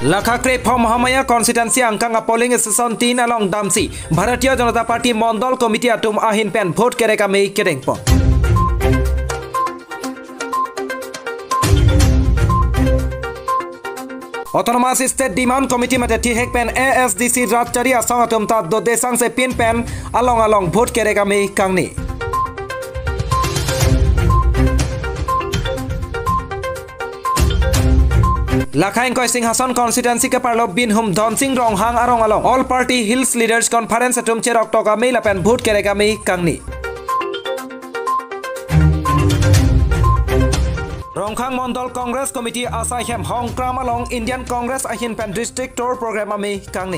Lakhakre Phom Hamaya constituency angkang polling station 3 along Damsi Bharatiya Janata Party Mondol Committee atum ahin pen vote kereka mei kerengpo. Autonomous State Demand Committee mate thihek pen ASDC Ratchari asang atum ta do desang se pin pen along vote kereka mei kangni. Lakhain Koi Singh Hassan constituency ke parlo bin hum Don Singh Rong hang arong along All Party Hills Leaders Conference atum cherok toka mei lapen vote kereka mei kangni. Rongkhang Mondol Congress Committee Asai Hem Hong Kram along Indian Congress ahin pen district tour program ame kangni.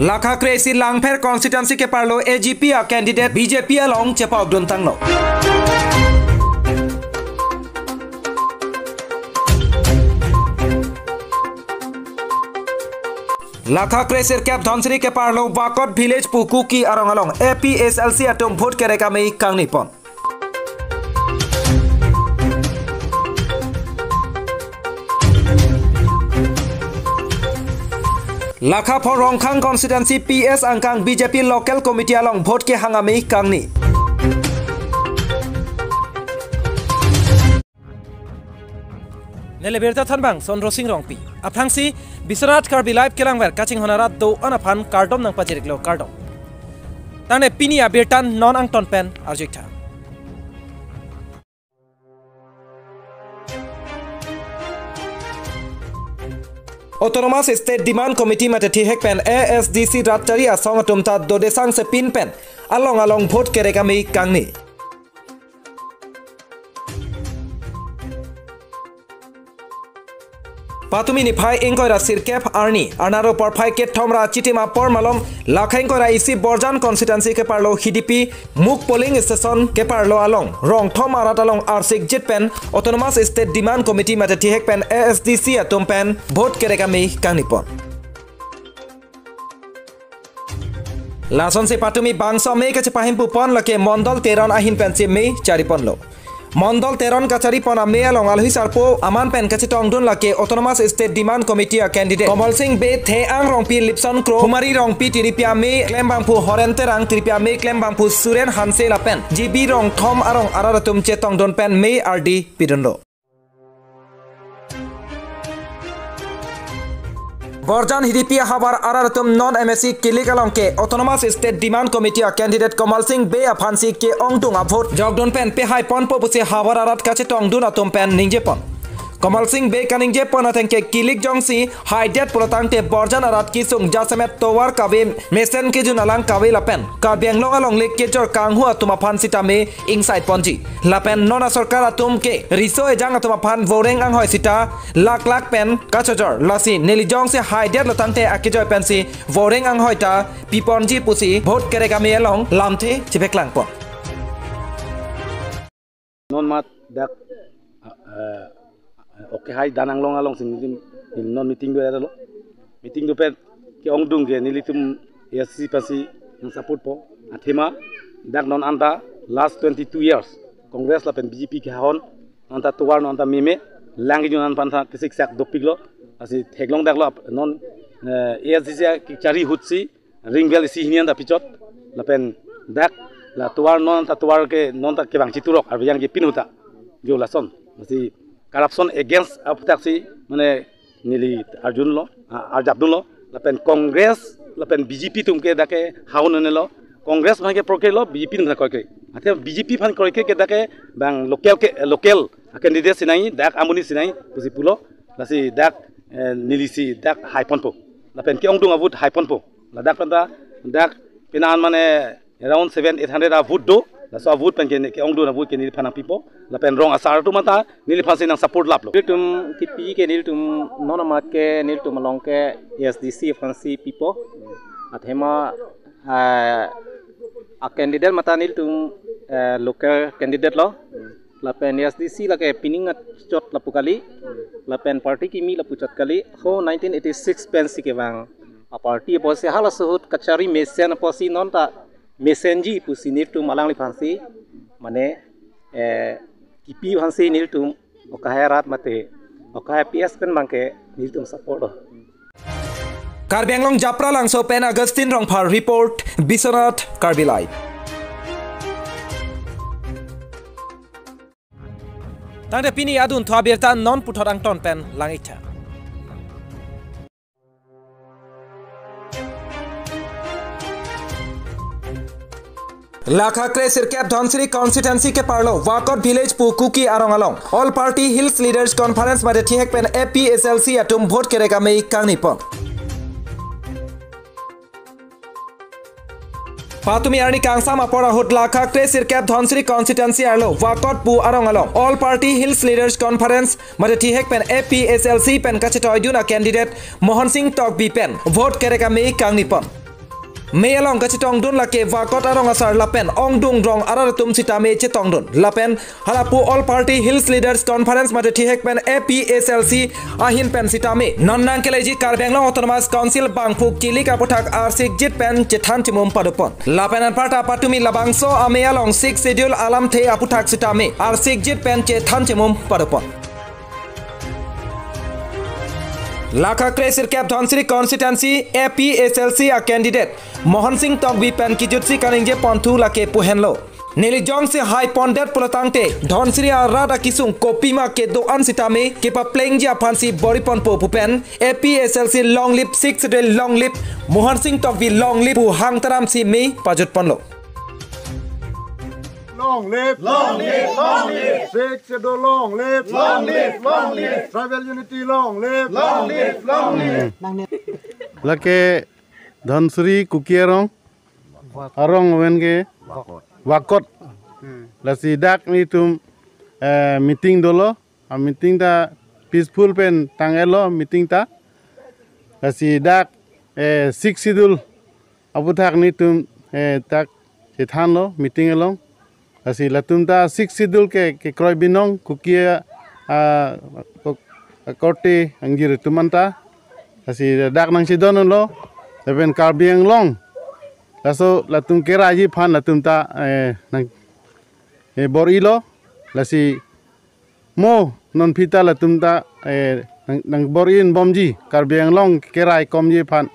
Lakhakre si Langpher constituency ke parlo AGP a candidate BJP along Chepok Don Tanglo. Lakhakre sir cap Dhonsri ke parlo Bakot village Puku ki arong along APSLC atum vote kereka mei kangni pon. Lakha for Rongkhang constituency PS angkang BJP local committee along vote ke hangami kangni. Neleberta thanbang Sondro Singh Rongpi. Aphangsi Biswanath Karbi live kelangwer kaching honarat do anaphan kardom nang pajiriklo kardom. Tane pinia bertan non angton pen arjikta. Autonomous State Demand Committee mate thihek pen ASDC Ratchari asong atum ta do desang se pin pen along vote kereka mei kangni. Patumi ni phai ingkoira sirkep arni anaro por phai ke thomra chitima por malom lakhain kora isi Borjan constituency ke parlo HDP muk polling station ke parlo along rong thom arat along arsik jit pen Autonomous State Demand Committee mate thihek pen ASDC atum pen vote kereka mei kangnipon. Lason se patumi bangso mei ke chapahim pupon lake Mondol Teron ahin pen se mei charipon lo. Mondol Teron kachari pona me along alhui sarpo aman pen kachi tongdun lake Autonomous State Demand Committee a candidate Komal Singh be the ang rongpi Lipson Kro Kumari rongpi tiripia me klembangpu horente rang tiripia me klembangpu Suren Hanse la pen GB rong thom arong araratum che tongdun pen me RD pidondo. Borjan HDP habar araratum non MSC kilik along ke Autonomous State Demand Committee a candidate Komal Singh be a phansi ke ongtung a vote jogdon pen pe hai pon popuse habar arat kache tongdun atum pen ningje pon. Komal Singh be kaningje pon atengke kilik jongsi haidet protang te Borjan arat kisung jasemet towar kabe mesen ke junalang kabe lapen ka benglong along lek ke jor kanghu atuma phansi tame inside ponji lapen nona sarkar atum ke riso ejang atuma phan voreng ang hoi sita lak pen kachojor lasi neli jongse haidet latante akejoy pensi voreng ang hoita piponji pusi vote kereka me along lamte chipeklang pon non mat dak oke hai danang long along sin non meeting do eralo meeting do pet ke ongdung ke nilitum SC pasi support po athema dak non anta last 22 years congress la pen BJP ke hon anta tuwar non anta meme langi junan pantha kisik sak dopiglo asi theglong daklo non ASDC ki chari hutsi ringbel si hinian da pichot la pen dak la tuwar non anta tuwar ke non ta ke bang chiturok ar yang ke pinuta jo la son asi corruption against aptaksi mane nili arjun lo arjabdun lo lapen congress lapen BJP tumke dake haun nelo congress bhange proke lo BJP tum koike ate BJP phan koike ke dake bang local candidate sinai dak amuni sinai pusi pulo lasi dak nilisi dak haiponpo lapen ke ongdung avut haiponpo la dak panda dak pinan mane around 700-800 avut do la so avut pen ke ongdung avut ke nil phana pipo la pen rong asar tu mata nil phansi nang support lap lo tum tipi ke nil tum nona mat ke nil tum long ke SDC phansi pipo athema a candidate mata nil tum local candidate lo la pen SDC la ke pining chot la pukali la pen party ki mi la puchat kali ho 1986 pen si ke bang a party bo se hala suhut kachari mesen posi non ta mesenji pu sinir tu malang li phansi mane kipi phansi nil tu okahe rat mate okahe PS pen bangke nil tu support Karbi Anglong Japra Langso Pen Agustin Rongphar report Bisonat Karbi Live Tangde pini adun thwabirta non puthorang ton pen langitha Lakha Kre Sirkap Dhonsri constituency ke parlo Wakot village pu Kuki Arong Along All Party Hills Leaders Conference made thihek pen APSLC atum vote kereka mei kangni pon Patumi Arni Kangsam Apora Hut Lakha Kre Sirkap Dhonsri constituency arlo Wakot pu Arong Along All Party Hills Leaders Conference made thihek pen APSLC pen kachetoy duna candidate Mohan Singh Tokbi pen vote kereka mei kangni pon May along kachitong dun lake Wakot arong asar lapen ong dung drong araratum sitame chitong dun lapen halapu All Party Hills Leaders Conference mate thihek pen APSLC ahin pen sitame nonnang keleji Karbi Anglong Autonomous Council bangphu kilik aputhak arsik jit pen chethan timum padupon lapen an parta patumi labangso ame along 6 schedule alam the aputhak sitame arsik jit pen chethan timum padupon Lakha Kre Sirkap Dhonsri constituency APSLC a candidate Mohan Singh Tokbi pen kijutsi kaningje pontu lake puhenlo Nili jong se high pondet pulatangte Dhonsri arada kisung kopima ke doan sitame ke pa playing ja phansi boripon po pupen APSLC long lip 6 del long lip Mohan Singh Tokbi long lip pu hangtaram si me pajut ponlo Long live, long live, long live. Six Schedule long live, long live, long live. Tribal unity long live, long live, long live. Lake Dhonsri Kukiarong Arong wenge Wakot lasi dak ni tum meeting dolo a meeting ta peaceful pen tangelo meeting ta lasi dak 6 schedule abuthak ni tum tak chethan lo meeting along Asi latumta 6 schedule ke kroy binong kukia korte anggir tumanta asi dak nang sidon lo even Karbi Anglong laso latum kera ji phan latumta nang borilo lasi mo non pita latumta nang borin bomji Karbi Anglong kerai komji phan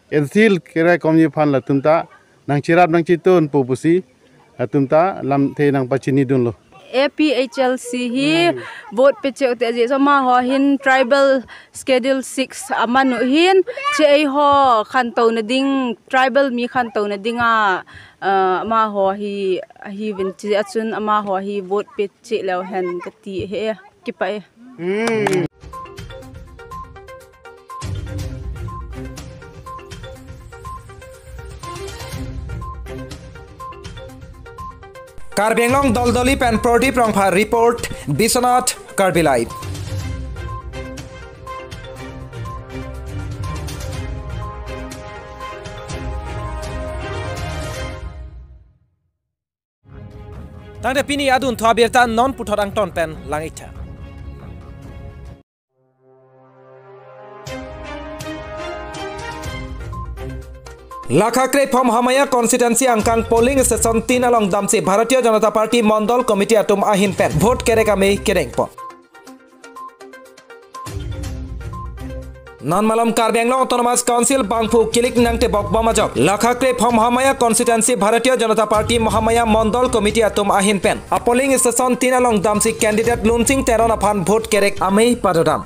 ensil kerai komji phan latumta nang chirap nang chitun pupusi atumta lam the nang pachini dun lo APHLC hi vote pe che te je ma ho hin tribal schedule 6 amanu hin che ho khan to na ding tribal mi khan to na dinga ma ho hi vin che achun ama ho hi vote pe che law hen kati he ki pa Karbi Anglong Doldoli pen Prodip Rongphar report Bisonat Karbi Live Tangde pini adun thwabirta non puthorang ton pen langitha Lakha Kre Phom Hamaya constituency angkang polling station 3 along damse Bharatiya Janata Party Mondol Committee atum ahin pen vote kereka mei kereng pon Non malam Karbi Anglong Autonomous Council bangphu kilik nangte bokbama jok Lakha Kre Phom Hamaya constituency Bharatiya Janata Party Mahamaya Mondol Committee atum ahin pen a polling station 3 along damse candidate Lunsing Teron aphan vote kerek amei padodam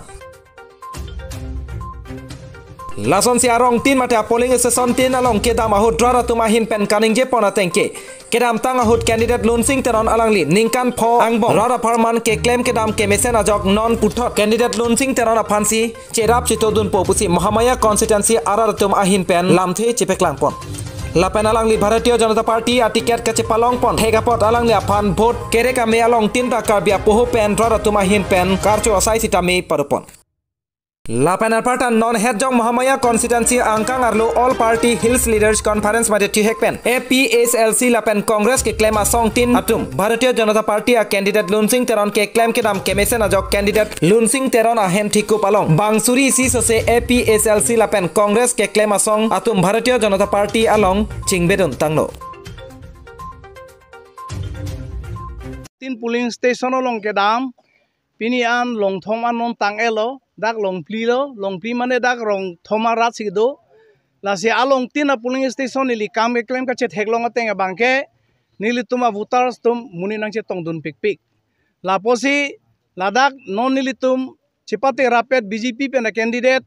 Lason si arong tin mate polling station 3 along kedam ahut drara tumahin pen kaningje pona tengke kedam tang ahut candidate Lunsing Teron alangli ningkan pho angbong rara parman ke claim kedam ke mesen ajok non puthot candidate Lunsing Teron aphansi cherap chitodun popusi Mahamaya constituency araratum ahin pen lamthe chipeklang pon Lapen alangli Bharatiya Janata Party a ticket kache palong pon hegapot alangli aphan vote kereka me along tinta karbia poho pen drara tumahin pen karcho asai sitame parupon Lapen Alparta non-headjong Mahamaya constituency angkang arlo All Party Hills Leaders Conference mate thihek pen APSLC Lapen Congress ke claim asong tin atum Bharatiya Janata Party a candidate Lunsing Teron ke claim ke dam kemesen ajok candidate Lunsing Teron a hen thiku palong bangsuri si sose APSLC Lapen Congress ke claim asong atum Bharatiya Janata Party along chingbedun tanglo tin polling station long ke dam pini an long thom an non tang elo dak long pli mane dak rong thoma rat si do la se along tin a polling station li kam ke claim ka che theklong ateng bangke nili tuma voters tum muni nang che tong dun pik pik la posi ladak non nili tum chipate rapet BJP pe na candidate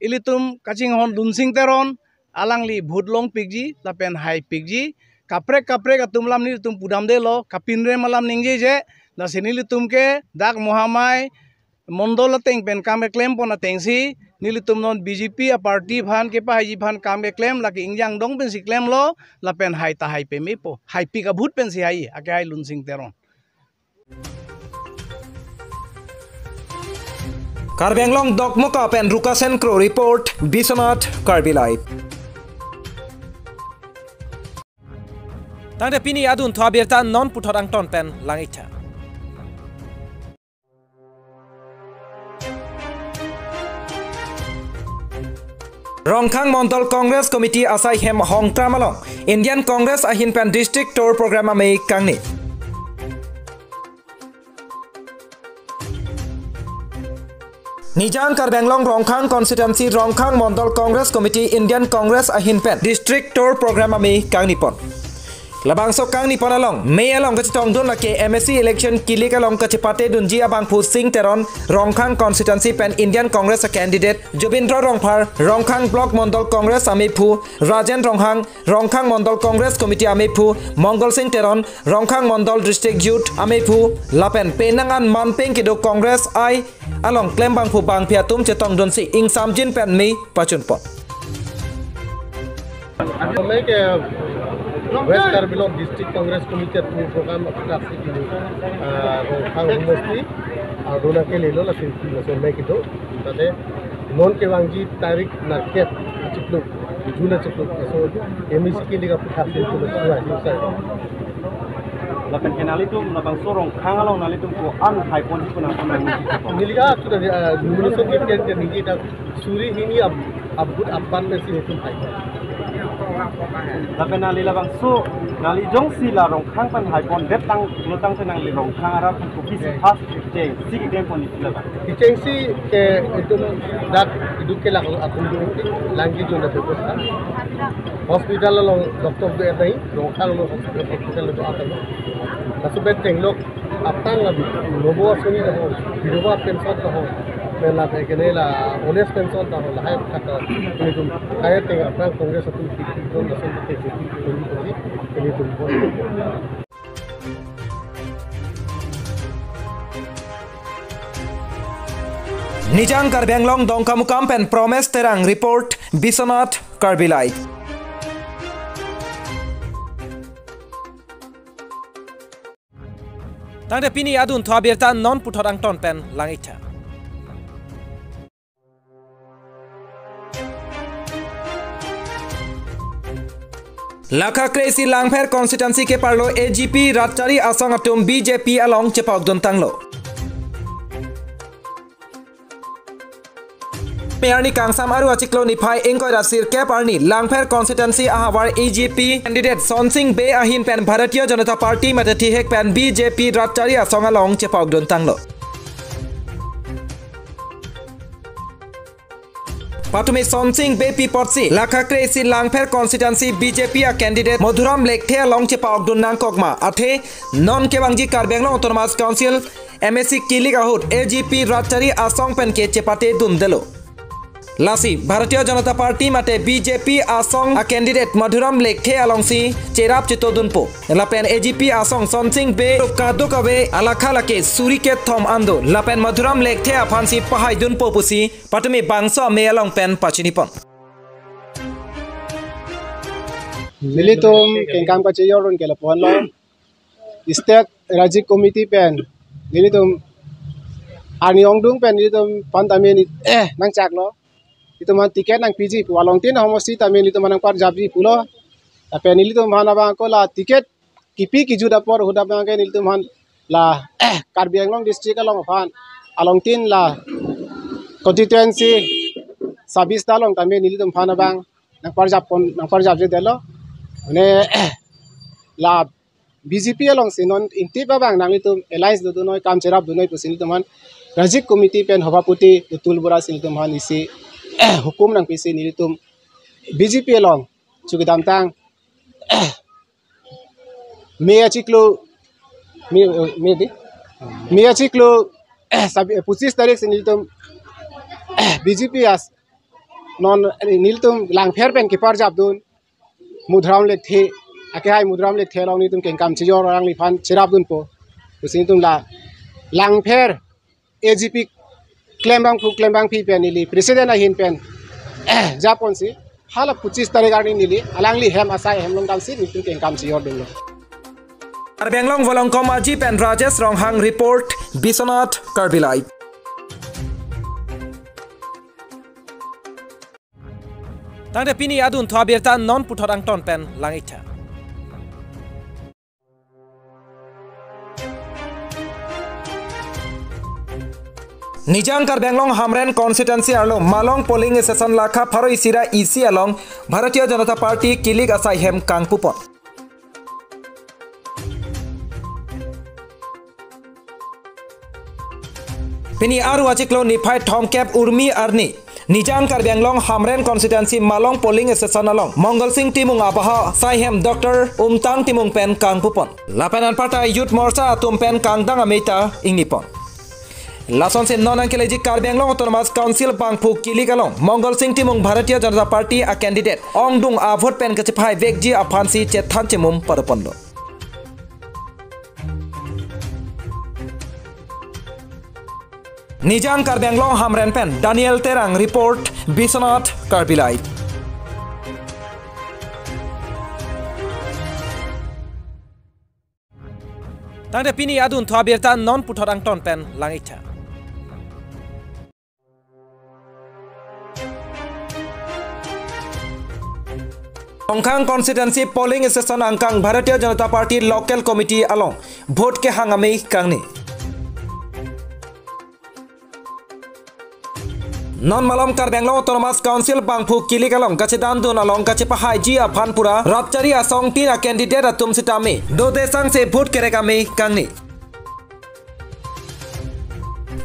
ilitum kaching hon dunsing teron alangli bhutlong pikji la pen hai pikji kaprek atum lam nili tum pudam de lo kapinre malam ningje je la senili tum ke dak mohamai mondol teng pen kam claim pon tengsi nili tum non BJP a party bhan ke pa haji bhan kam claim la ke ingjang dong pen si claim lo la pen hai ta hai pe me po hai pika bhut pen si hai ake hai lunsing teron Karbi Anglong Dokmoka pen Rukasen Kro report Bisonat Karbi Live. Tangde pini adun thwabirta non puthorang ton pen langitha. Rongkhang Mondol Congress Committee asai hem Hongtramalong Indian Congress ahin pen district tour program ame kangni. Nijang Karbi Anglong Rongkhang constituency Rongkhang Mondol Congress Committee Indian Congress ahin pen district tour program ame kangnipon. Labang so kangnipon along may along kachitong dun lake MSC election kilik along kachipate dunji abang pusing teron Rongkhang constituency pen Indian Congress a candidate Jubindra Rongphar Rongkhang Block Mondol Congress amepu Rajen Rongkhang Mondol Congress Committee amepu Mongol Singh teron Rongkhang Mondol District Youth amepu lapen penangan manpeng kido Congress ai along klembang pu bang piatum chetong dun si ing samjin pen mi pachunpon. West Karbilong District Congress Committee tu program aksi ini Rongkhang Humesti Dona ke lelo la sini la so make itu tade non ke wangji tarik narket cipluk jula cipluk so MSC ke liga aksi itu la suai lapan kenal itu labang sorong kangalong nali itu ko an hai ponji ko na niliga sudah munisip ke niji dak suri ini abud abban me sini itu hai lapan nali labang so nali jong sila Rongkhang pan hai pon det tang lutang tenang li Rongkhang arah kan ko bisi pas ceng si ke pon itu labang ceng si ke itu dak itu ke lag akun langgi jona bekosta hospital long doktor be nahi Rongkhang lo hospital lo ata kasubet tenglok aptang labi lobo suni da ho biroba pension da ho pela pe kene la honest pension da ho la hai kata ini tum kaya teng apang congress atu don da sen te ini tum Nijang Karbi Anglong Dongkamukam pen promise terang report Bisonat Karbi Live. Tangde pini adun thwabirta non puthorang ton pen langitha. Lakha Kresi Langpher constituency ke parlo AGP Ratchari asong atum BJP along chepok don tanglo. Mayarni Kangsam aru achiklo niphai engkoi rasir ke parni Langpher constituency ahawar AGP candidate Sonsing Be ahin pen Bharatiya Janata Party matati hek pen BJP Ratchari asong along chepok don tanglo. Patumi Sonsing Be Pipotsi Lakha Kresi Langpher constituency BJP a candidate Madhuram Lekthe along chepok don nang kokma athe non kebangji Karbi Anglong Autonomous Council MSC kilik ahut AGP Ratchari asong pen ke chepate dun delo. Lasi Bharatiya Janata Party mate BJP asong a candidate Madhuram Lekthe alongsi cherap chitodunpo lapen AGP asong Sonsing Be kadokabe alakha lake suri ke thom ando lapen Madhuram Lekthe aphansi pahai dunpo pusi patumi bangso me along pen pachinipon nilitum kengkam ka cheyorun ke lapon lo state rajik committee pen nilitum ani ongdung pen nilitum pantamen nang chak lo itu man tiket nang PG walong tin homosi tamen itu manang par jabri pulo tapi nili tu mana bang ko la tiket kipi ki juda por huda bang ke nili tu man la Karbi Anglong district along fan along tin la constituency sabis talong tamen nili tu mana bang nang par jab je delo ne la BJP along si non inti pa bang nang litum alliance do noi kam cerap do noi pusin teman Rajik Committee pen Habaputi Utul Bura sin teman isi hukum nang pisi ni litum BJP along sugidam tang Meyachiklo Meyachiklo 25 तारीख से नीलतम BJP as non नीलतम langfer pen kipar jabdun mudram lek the ake hai mudram lek the long नीलतम केंकam chijor orang lifan chirabdun po usin tum la langfer AGP claim bang phi pen nili president ahin pen japon si hala 25 तारीख arni nili alangli hem asai hem long dam si नीलतम केंकam chijor dun lo Benglong volong komaji pen Rajesh Ronghang report Biswanath Karbilai. Tangde pini adun thwabirta non puthorang ton pen langitha. Nijangkar Benglong Hamren constituency along Malong polling station lakha pharo isira EC along Bharatiya Janata Party kilik asai hem kangpupon. Pini aru achiklo nifai Tomcap Urmi Arni Nijangkar Benglong Hamren constituency Malong polling station along Mongol Singh Timung Abaha Saihem Dr. Umtang Timung pen Kangpupon Lapanan Partai Youth Morcha atum pen Kangdang Amita Ingipon Lason se non-ankelejik Kar Benglong Autonomous Council Bangphu kilik along Mongol Singh Timung Bharatiya Janata Party a candidate Ongdung a vote pen kachipai vekji a phansi chethan chemum parapondo Nijangkar Benglong Hamren pen Daniel Terang report Biswanath Karbilai. Tangde pini adun thwabirta non puthorang ton pen langitha. Ongkhang constituency polling station angkang Bharatiya Janata Party local committee along vote ke hangame kangni Non Malom Kar Benglong Autonomous Council Bangphu kilik along kachidan dun along kachipahai ji a Phanpura Ratchari asong tina candidate atum sitame do desang se vote kerekame kangni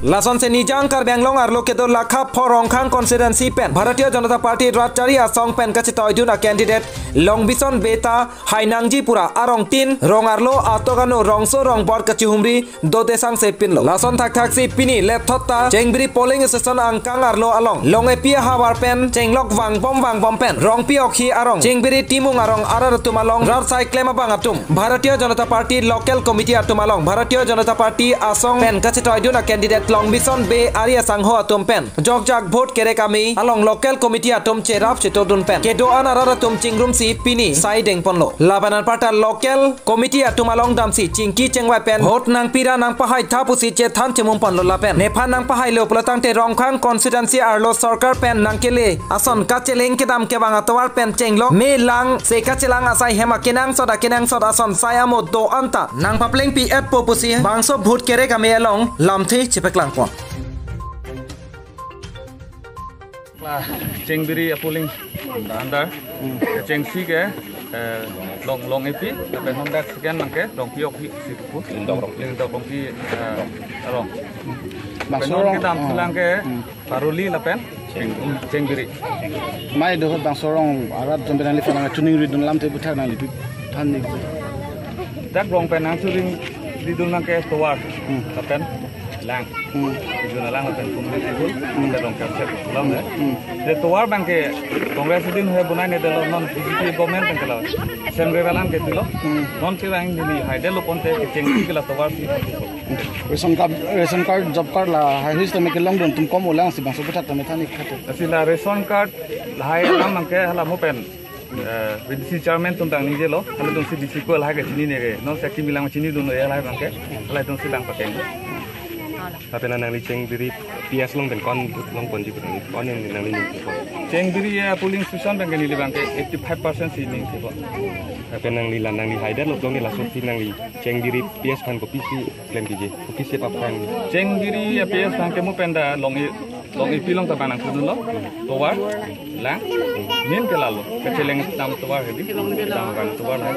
Lason se Nijangkar Benglong arlo kedo lakha for Ongkhang constituency pen Bharatiya Janata Party Ratchari asong pen kachitoy dun a candidate Longbison Beta Hainangji Pura arong tin rong arlo atogano rongso rong bor kachihumri do desang se pinlo Lason thak si pini lepthotta Chengbri polling station angkang arlo along long epia hawar pen chenglok wang bom pen rong pi okhi arong Chengbri timung arong aratum along rar cyclem bang atum Bharatiya Janata Party local committee atum along Bharatiya Janata Party asong pen kachitoy dun a candidate Longbison Bay Arya Sangho atum pen Jogjak vote kerekami along local committee atum cherap chitodun pen kedo anaratum chingrum si pini sai deng ponlo Labanan Parta local committee atum along damsi chingki chengwai pen vote nang pira nang pahai thapusi che than chemum ponlo la pen nephan nang pahai le uplatang te Ongkhang constituency arlo sarkar pen nangkele ason kacheleng kedam ke bang atwar pen chenglok me lang se kachelang asai hema kenang soda ason sayamo do anta nang papleng pi at popusi bangso vote kerekami along lamthi chipeklang pon Chengbiri apuling anda cengsi ke long epi tapi honda sekian mangke long piok siku long pi long masuk kita pulang ke paruli lapen Chengbiri mai doh bang sorong arat jombenan li fanang tuning ridun lam te buthak nang li than ni dak long penang turing ridun nang ke towar lapen lang itu lang lapen kumri itu kita long kapset long ya de towar bang ke kongres din he bunai ne de non BJP government bang ke lo senre balan ke dilo non ke bang ni haide lo ponte ke cengki ke la towar si ration card job card la his te me ke long don tum kom ulang si bang so buthak te me thani khate asila ration card hai nam mang ke hala mo pen BDC chairman tum tang nije lo hala tum si BDC ko la ke chini ne ke non se ki milang chini dun ya la bang ke hala tum si lang pateng tapi nang li Chengbiri PS long ben kon long pon ji kon yang nang li Chengbiri ya polling station bang ni bang ke 85% si ning ko tapi nang li lan nang li haida lo long ni la so si nang li Chengbiri PS kan ko PC claim dije ko PC pa kan Chengbiri ya PS kan ke mo penda long long EP long ta banang tudun lo towar lang nin ke lalu keceleng dam towar hedi dam bang towar lah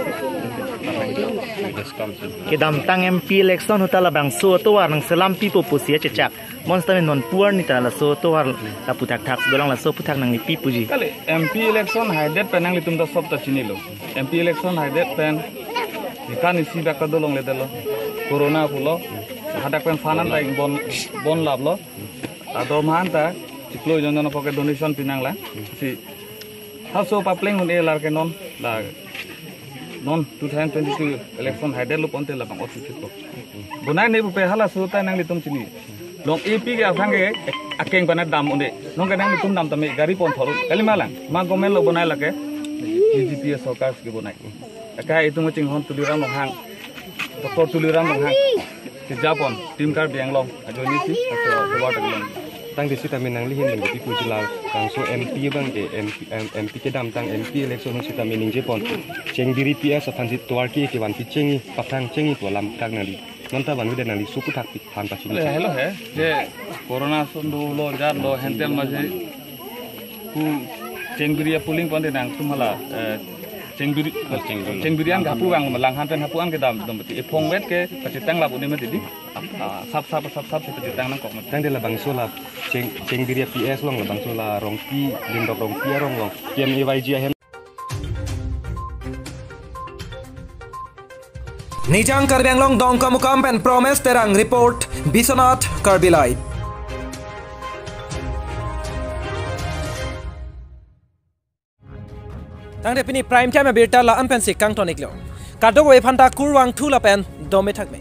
ke dam tang MP election hutala bang so towar nang selam pipo pusia cecak monster non puar ni ta la so towar la putak tak dolang la so putak nang ni pipuji kali MP election haidet penang litum da sob ta chini lo MP election haidet pen ikan isi bakal dolong le delo corona pulo hadak pen fanan ta bon lab lo atau mahanta ciklo jono poke donation pinang la si haso papling un elar ke non la non 2022 election haidet lo ponte la bang office ko bunai ne pe hala so ta nang litum chini long EP ke afang ke akeng bana dam unde nong ke nang litum dam tame gari pon thoru kalimalang ma gomen lo bunai la ke GPS sokar ke bunai ka itu ngcing hon tuliram hang doktor tuliram hang ke Japon tim kar bianglong ajoni si atau towar taglong tang desi tamen nang lihin dengan pipu jila kang so MP bang ke MP ke dam tang MP election si tamen ning Japon ceng diri PS akan si tuar ki ke wan pi cengi patang cengi to lam tak nali nonta wan udah nali suku tak pi pan pa chini hello he je corona sundu lo jar lo hentel maje ku ceng diri puling pon nang tumala cengbirian gapu bang melang hanten hapuan ke dam dom beti epong wet ke pacitang labu ni mati di sap pacitang nang kok mati tang de la bang sola cengbiri PS long la bang sola rongpi lindok rongpi rong long kiem EYG hem Nijang Karbianglong dong kamukam pen promise terang report Bisonat Karbilai tang de pini prime time berta la an pen sik kang tonik lo kadog we phanta kurwang thula pen dome thak me